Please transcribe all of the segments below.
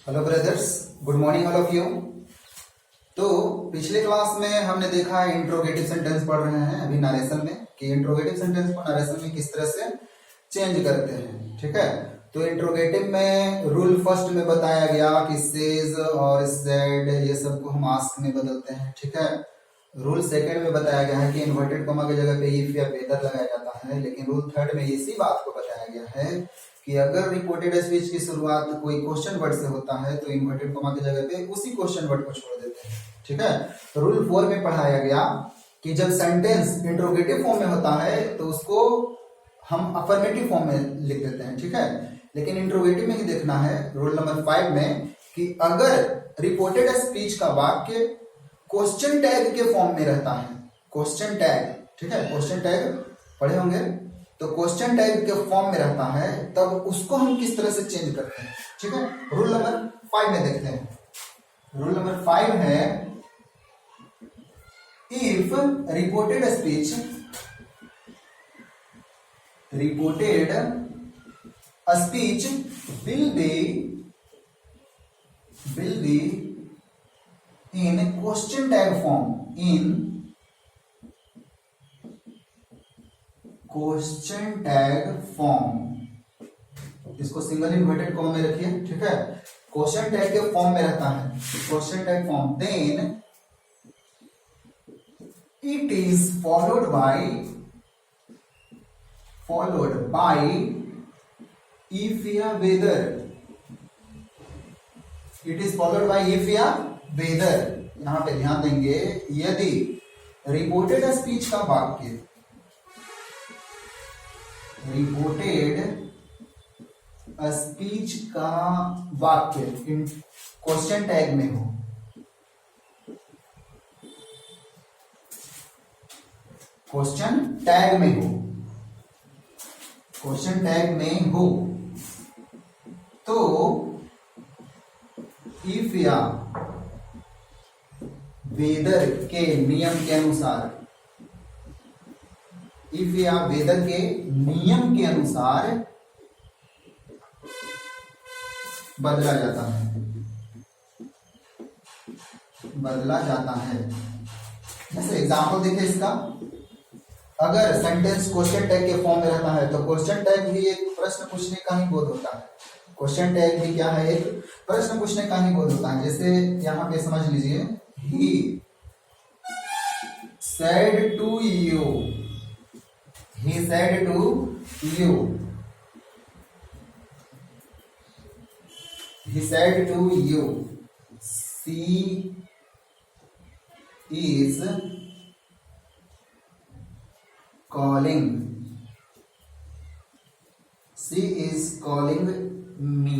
Hello brothers, good morning all of you. तो पिछले class में हमने देखा इंट्रोगेटिव सेंटेंस पढ़ रहे हैं अभी नरेशन में कि इंट्रोगेटिव सेंटेंस को नरेशन में किस तरह से चेंज करते हैं। ठीक है, तो इंट्रोगेटिव में रूल फर्स्ट में बताया गया कि सेज और सेड ये सब को हम आस्क में बदलते हैं। ठीक है, रूल सेकंड में बताया गया है कि इन्वर्टेड कॉमा की जगह पे इफ या वेदर लगाया जाता है, लेकिन रूल थर्ड में इसी बात को बताया गया है कि अगर रिपोर्टेड स्पीच की शुरुआत कोई क्वेश्चन वर्ड से होता है तो इन्वर्टेड कॉमा की जगह पे उसी क्वेश्चन वर्ड को छोड़ देते हैं। ठीक है, तो रूल 4 में पढ़ाया गया कि जब सेंटेंस इंट्रोगेटिव फॉर्म में होता है तो उसको हम अफर्मेटिव फॉर्म में लिख देते हैं। ठीक है, लेकिन इंट्रोगेटिव में ही देखना है रूल नंबर 5 में कि अगर रिपोर्टेड स्पीच का वाक्य क्वेश्चन टैग के फॉर्म में रहता है, क्वेश्चन टैग, ठीक है, क्वेश्चन टैग पढ़े होंगे, तो क्वेश्चन टैग के फॉर्म में रहता है तब उसको हम किस तरह से चेंज करते हैं। ठीक है, रूल नंबर 5 में देखते हैं। रूल नंबर 5 है if reported speech will be in question tag form, question tag form, इसको सिंगल इन्वर्टेड कॉमा में रखिए। ठीक है, क्वेश्चन टैग के फॉर्म में रहता है, question tag form, then it is followed by if या whether, it is followed by if या वेदर। यहां पे ध्यान देंगे, यदि रिपोर्टेड स्पीच का वाक्य क्वेश्चन टैग में हो, क्वेश्चन टैग में हो तो इफ या वेदर के नियम के अनुसार, इफ या वेदर के नियम के अनुसार बदला जाता है। जैसे एग्जाम्पल देखिए इसका, अगर सेंटेंस क्वेश्चन टैग के फॉर्म में रहता है तो क्वेश्चन टैग भी एक प्रश्न पूछने का ही बोध होता है। क्वेश्चन टैग भी क्या है, एक प्रश्न पूछने का ही बोध होता है। जैसे यहां पे समझ लीजिए, ही said to you, he said to you, he said to you, she is calling me,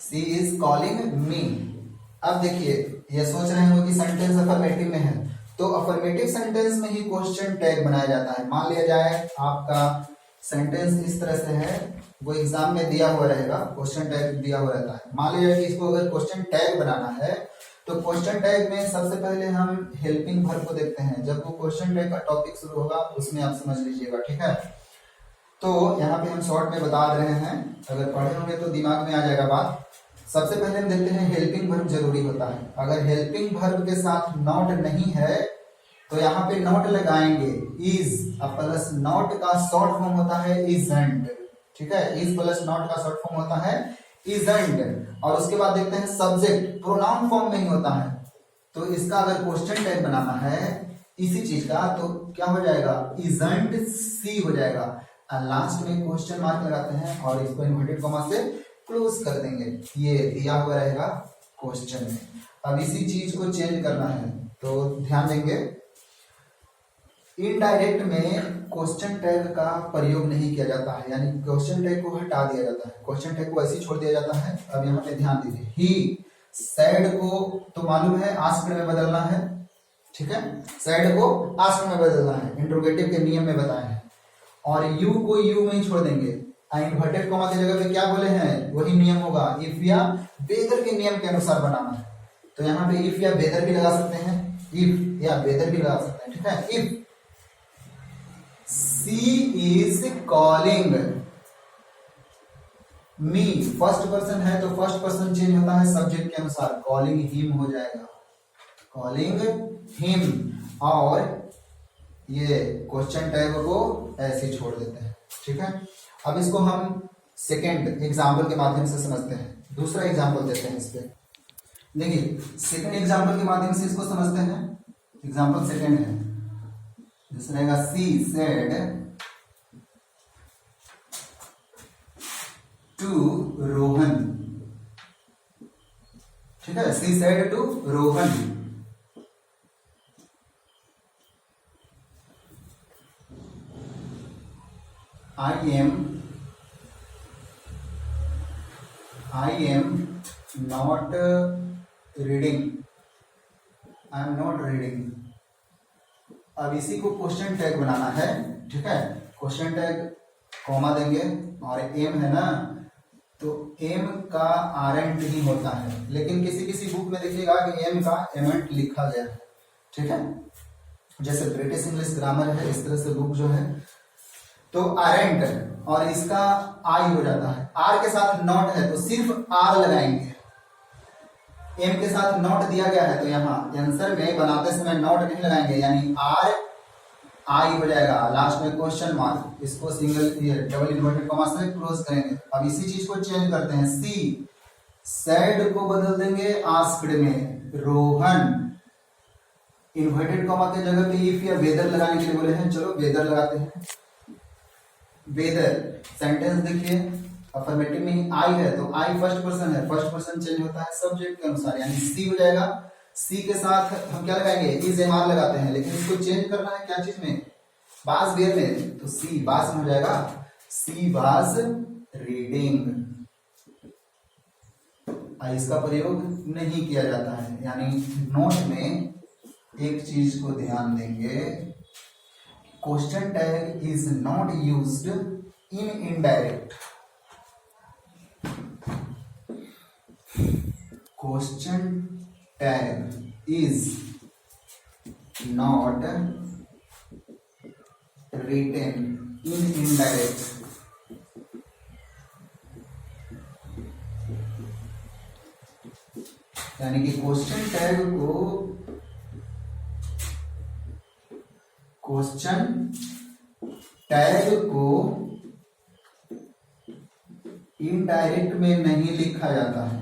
she is calling me। अब देखिए, ये सोच रहे हो कि सेंटेंस अफर्मेटिव में है तो अफर्मेटिव सेंटेंस में ही क्वेश्चन टैग बनाया जाता है। मान लिया जाए आपका सेंटेंस इस तरह से है, वो एग्जाम में दिया हुआ रहेगा, क्वेश्चन टैग दिया हुआ रहता है। मान लिया कि इसको अगर क्वेश्चन टैग बनाना है तो क्वेश्चन टैग में सबसे पहले हम हेल्पिंग वर्ब को देखते हैं। जब वो क्वेश्चन टैग का टॉपिक शुरू होगा उसमें आप समझ लीजिएगा। ठीक है, तो यहाँ पे हम शॉर्ट में बता रहे हैं, अगर पढ़े होंगे तो दिमाग में आ जाएगा बात। सबसे पहले हम देखते हैं हेल्पिंग वर्ब जरूरी होता है। अगर हेल्पिंग वर्ब के साथ नॉट नहीं है तो यहाँ पे नॉट लगाएंगे, इज प्लस नॉट का शॉर्ट फॉर्म होता है इजंट। ठीक है, इज प्लस नॉट का शॉर्ट फॉर्म होता है इजंट। और उसके बाद देखते हैं सब्जेक्ट प्रोनाउन फॉर्म में ही होता है, तो इसका अगर क्वेश्चन टैग बनाना है इसी चीज का तो क्या हो जाएगा, इजंट सी हो जाएगा। लास्ट में क्वेश्चन मार्क लगाते हैं और इसको इन्वर्टेड कॉमा से क्लोज कर देंगे, ये दिया हुआ रहेगा क्वेश्चन में। अब इसी चीज को चेंज करना है तो ध्यान देंगे, इनडायरेक्ट में क्वेश्चन टैग का प्रयोग नहीं किया जाता है, यानी क्वेश्चन टैग को हटा दिया जाता है, क्वेश्चन टैग को ऐसे ही छोड़ दिया जाता है। अब यहाँ पे ध्यान दीजिए, ही सैड को तो मालूम है आस्क्ड में बदलना है। ठीक है, सैड को आस्क्ड में बदलना है, इंट्रोगेटिव के नियम में बताए हैं। और यू को यू में ही छोड़ देंगे, इन्वर्टेड कॉमा की जगह पे क्या बोले हैं, वही नियम होगा, इफ या वेदर के नियम के अनुसार बनाना है। तो यहाँ पे इफ या वेदर भी लगा सकते हैं, इफ या वेदर भी लगा सकते हैं। ठीक है, if she is calling me first person है तो फर्स्ट पर्सन चेंज होता है सब्जेक्ट के अनुसार, कॉलिंग हिम हो जाएगा, कॉलिंग हिम। और ये क्वेश्चन टैग को ऐसे ही छोड़ देते हैं। ठीक है, अब इसको हम सेकेंड एग्जाम्पल के माध्यम से समझते हैं। दूसरा एग्जाम्पल देते हैं इस पे। देखिए सेकेंड एग्जाम्पल के माध्यम से इसको समझते हैं। एग्जाम्पल सेकेंड है, जैसे रहेगा सी सेड टू रोहन। ठीक है, she said to Rohan, I am not reading, I am not reading। अब इसी को क्वेश्चन टैग बनाना है। ठीक है, क्वेश्चन टैग कॉमा देंगे और एम है ना, तो एम का आरएंट ही होता है, लेकिन किसी किसी बुक में देखिएगा कि एम का एमेंट लिखा गया है। ठीक है, जैसे ब्रिटिश इंग्लिश ग्रामर है, इस तरह से बुक जो है तो आरएंट और इसका आई हो जाता है। आर के साथ नॉट है तो सिर्फ आर लगाएंगे, एम के साथ नॉट दिया गया है तो यहाँ आंसर में बनाते समय नॉट नहीं लगाएंगे, यानी आर आई हो जाएगा, लास्ट में क्वेश्चन मार्क, इसको सिंगल डबल इन्वर्टेड कॉमा से क्लोज करेंगे। अब इसी चीज को चेंज करते हैं, सी सैड को बदल देंगे आस्क्ड में, रोहन इन्वर्टेड कॉमा के जगह पे इफ या वेदर लगाने के लिए बोले हैं, चलो वेदर लगाते हैं। वेदर सेंटेंस देखिए अफर्मेटिव में आई है तो आई फर्स्ट पर्सन है, फर्स्ट पर्सन चेंज होता है सब्जेक्ट के अनुसार, यानी सी हो जाएगा। सी के साथ हम क्या लगाएंगे, इज एम आर लगाते हैं, लेकिन इसको चेंज करना है क्या चीज में, बाज वेयर में, तो सी बाज में हो जाएगा, सी बाज रीडिंग। इसका प्रयोग नहीं किया जाता है, यानी नोट में एक चीज को ध्यान देंगे, question tag is not used in indirect. Question tag is not written in indirect. यानी कि क्वेश्चन टैग को इनडायरेक्ट में नहीं लिखा जाता है।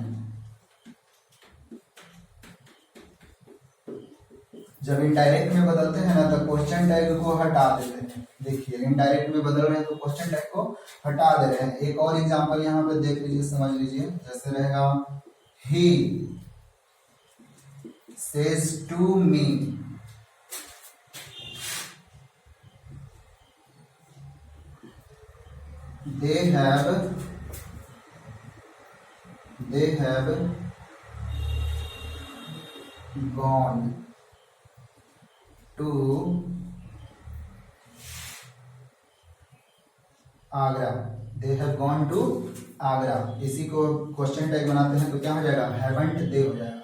जब इनडायरेक्ट में बदलते हैं ना तो क्वेश्चन टैग को हटा देते हैं। देखिए इनडायरेक्ट में बदल रहे हैं तो क्वेश्चन टैग को हटा दे रहे हैं। एक और एग्जांपल यहाँ पे देख लीजिए, समझ लीजिए, जैसे रहेगा ही says to me, they have gone to Agra. They have gone to Agra, इसी को क्वेश्चन टैग बनाते हैं तो क्या हो जाएगा, हैवंट दे हो जाएगा।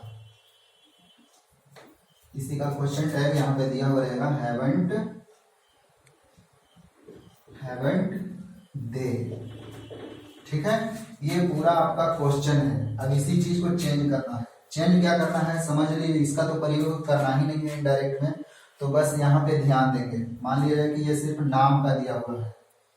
इसी का क्वेश्चन टैग यहाँ पे दिया हुआ रहेगा, हैवंट दे। ठीक है, ये पूरा आपका क्वेश्चन है। अब इसी चीज को चेंज करना है। चेंज क्या करना है समझ लीजिए, इसका तो प्रयोग करना ही नहीं है डायरेक्ट में, तो बस यहाँ पे ध्यान देंगे। मान लिया जाए कि ये सिर्फ नाम का दिया हुआ है,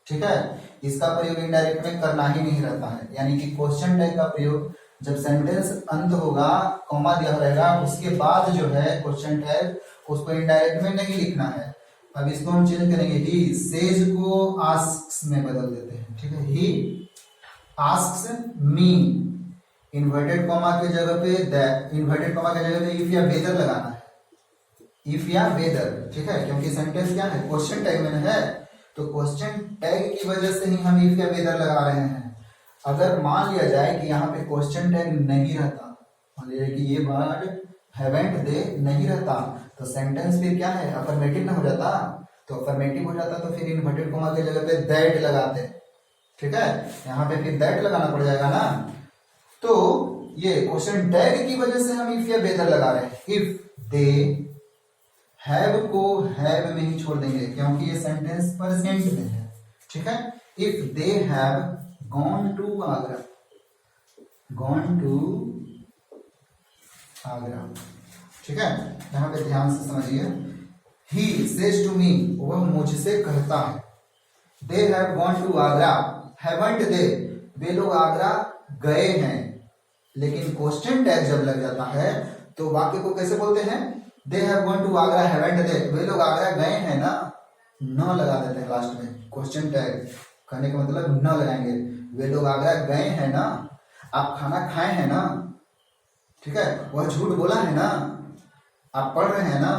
ठीक है, इसका प्रयोग इनडायरेक्ट में करना ही नहीं रहता है। यानी कि क्वेश्चन टैग का प्रयोग जब सेंटेंस अंत होगा, कॉमा दिया रहेगा, उसके बाद जो है क्वेश्चन टैग उसको इनडायरेक्ट में नहीं लिखना है। अब इसको हम चेंज करेंगे, ही सेज को आस्क्स में बदल देते हैं। ठीक है, ही आस्क्स मी, इन्वर्टेड कॉमा के जगह पे इन्वर्टेड कॉमा के जगह पे इफ या वेदर लगाना है, इफ या वेदर। ठीक है, क्योंकि सेंटेंस क्या है, क्वेश्चन टैग में है, तो क्वेश्चन टैग की वजह से ही हम इफ या वेदर लगा रहे हैं। अगर मान लिया जाए कि यहाँ पे क्वेश्चन टैग नहीं रहता, मान लिया जाए कि ये वर्ड हैवंट दे नहीं रहता, तो सेंटेंस फिर क्या है, अफर्मेटिव ना हो जाता। तो अफर्मेटिव हो जाता तो फिर इन्वर्टेड कॉमा के जगह पे दैट लगाते। ठीक है, यहाँ पे फिर दैट लगाना पड़ जाएगा ना। तो ये क्वेश्चन टैग की वजह से हम इफ या वेदर लगा रहे हैं। इफ दे हैव को हैव में ही छोड़ देंगे, क्योंकि ये सेंटेंस प्रेजेंट में है। ठीक है, if they have gone to Agra, gone to Agra. ठीक है, यहां पे ध्यान से समझिए। ही सेज टू मी, वह मुझसे कहता है। They have gone to Agra, haven't they, वे लोग आगरा गए हैं। लेकिन क्वेश्चन टैग जब लग जाता है तो वाक्य को कैसे बोलते हैं? They have gone to Agra, haven't they, वे लोग आगरा गए हैं ना, न लगा देते हैं लास्ट में। क्वेश्चन टैग कहने का मतलब न लगाएंगे। वे लोग आगरा गए हैं ना, आप खाना खाए हैं ना, ठीक है, वह झूठ बोला है ना, आप पढ़ रहे हैं ना,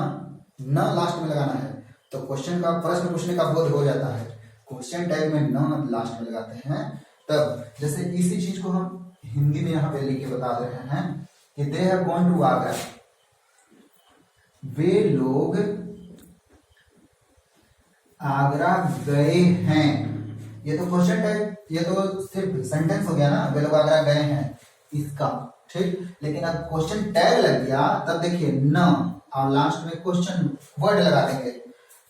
न लास्ट में लगाना है। तो क्वेश्चन का, प्रश्न पूछने का बोध हो जाता है। क्वेश्चन टैग में न लास्ट में लगाते हैं। तब जैसे इसी चीज को हम हिंदी में यहाँ पे लिख के बता रहे हैं कि they have gone to Agra, वे लोग आगरा गए हैं। ये तो क्वेश्चन टैग, ये तो सिर्फ सेंटेंस हो गया ना, वे लोग आगरा गए हैं इसका, ठीक। लेकिन अब क्वेश्चन टैग लग गया, तब देखिए न और लास्ट में क्वेश्चन वर्ड लगा देंगे।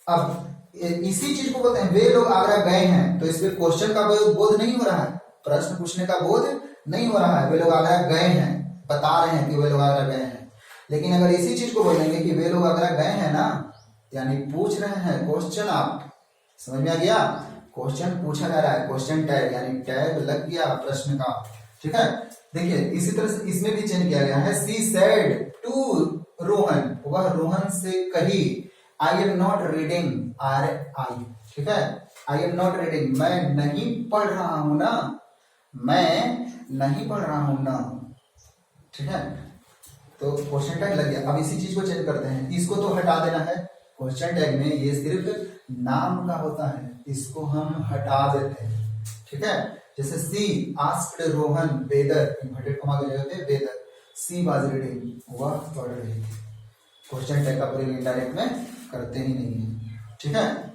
अब इसी चीज को बोलते हैं वे लोग आगरा गए हैं, तो इसमें क्वेश्चन का बोध नहीं हो रहा है, प्रश्न पूछने का बोध नहीं हो रहा है। वे लोग आगरा गए हैं, बता रहे हैं कि वे लोग आगरा गए हैं। लेकिन अगर इसी चीज को बोलेंगे कि वे लोग आगरा गए हैं ना, यानी पूछ रहे हैं क्वेश्चन, आप समझ में आ गया, क्वेश्चन पूछा जा रहा है, क्वेश्चन टैग यानी टैग लग गया प्रश्न का, ठीक है। देखिए इसी तरह से इसमें भी चेंज किया गया है। सी सेड टू रोहन, वह रोहन से कही, I am not reading, are आई, ठीक है, आई एम नॉट रीडिंग, मैं नहीं पढ़ रहा हूं ना, मैं नहीं पढ़ रहा हूं ना, ठीक है। तो क्वेश्चन टैग लग गया। अब इसी चीज को चेंज करते हैं, इसको तो हटा देना है। क्वेश्चन टैग में ये सिर्फ नाम का होता है, इसको हम हटा देते हैं, ठीक है। जैसे she asked Rohan whether, inverted comma की जगह पे वेदर, सी वाज रीडिंग, वह पढ़ रही थी। क्वेश्चन टैग का प्रयोग इनडायरेक्ट में करते ही नहीं है, ठीक है।